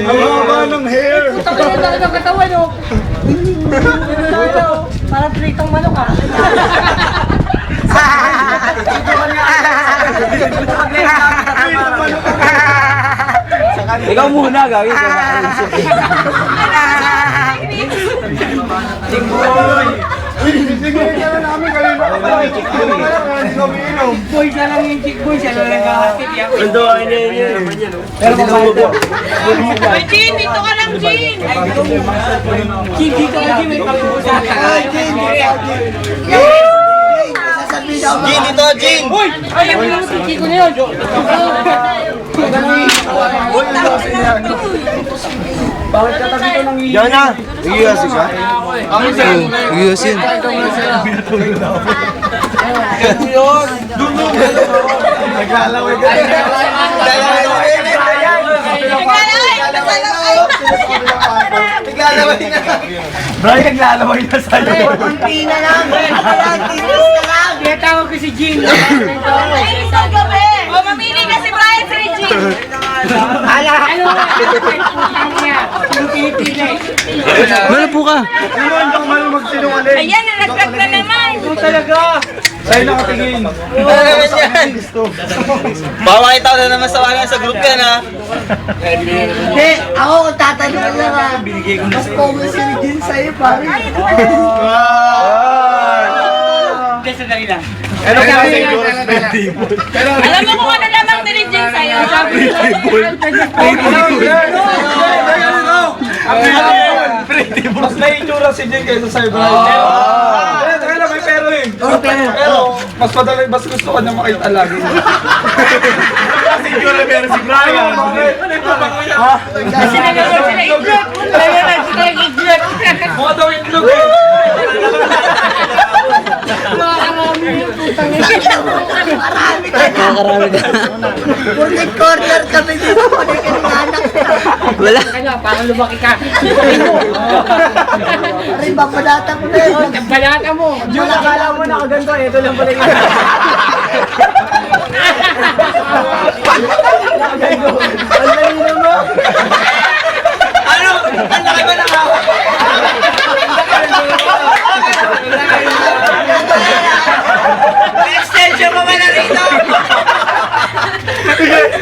Haba ng hair. Ang katawan, oh. Parang pritong manok, ah. Ikaw muna, gawin. Boy, siya lang yung chick boy. Siya lang naghahatid. Ando, ayun. Pero mabait. Ay, Jin, dito ka lang, Jin! Jin, dito ka, Jin. May pag-uusapan. Jin, dito, Jin! Ay, yung Kiko na yun. Bakit katabi ko ng Yan na! Iyasi ka? Iyasi yun. naglalaway ka. Naglalaway na. Brian, naglalaway na sa'yo. Kunti na lang. Kaya tawag ko si Jin. Ay, isang gabi! O, mamili ka si Brian sa Jin! Ano putang niya? Yung pinipili. Wala po ka. Sino ang kang malo magsinungaling? Ayan, nalaglag na naman! Ito talaga. Sa'yo nakatingin. Mawakita na naman sa group yan, ha? Hindi, ako kung tatanong lang ha. Mas common si Jin sa'yo, pare. Hindi, sandali lang. Ano ka siguro? Alam mo kung ano namang ni Jin sa'yo? Mas naiitsura si Jen kaysa sa'yo, Brian. Teka lang, may pero eh. Pero, mas madali, mas gusto ka niya makita lagi. Kasi itsura pero si Brian. Kasi nagawin sila itlog! Nagawin sila itlog! Mukha daw yung itlog eh. Marami ka. Corner kami dito. Kung ka ng anak. Wala. Kaya, parang lumaki ka. Rin ba, panata mo na yun. Panata mo. Yung nakala mo nakaganto, ito lang pala yun. Ang lalino mo. Ano? Ang laki ba ng hawak? Extension mo ba na rito?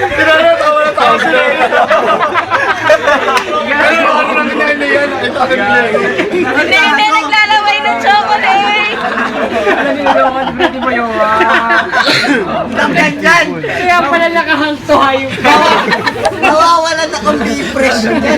Tinatawa na tao sila. Pero ano lang yan yan? Ito ang bilang. Hindi, naglalaway ng chocolate! Ano nilolokon? Pretty mo yung Ganyan! kaya pala nakahangto hayop. Nawawalan akong bifresh.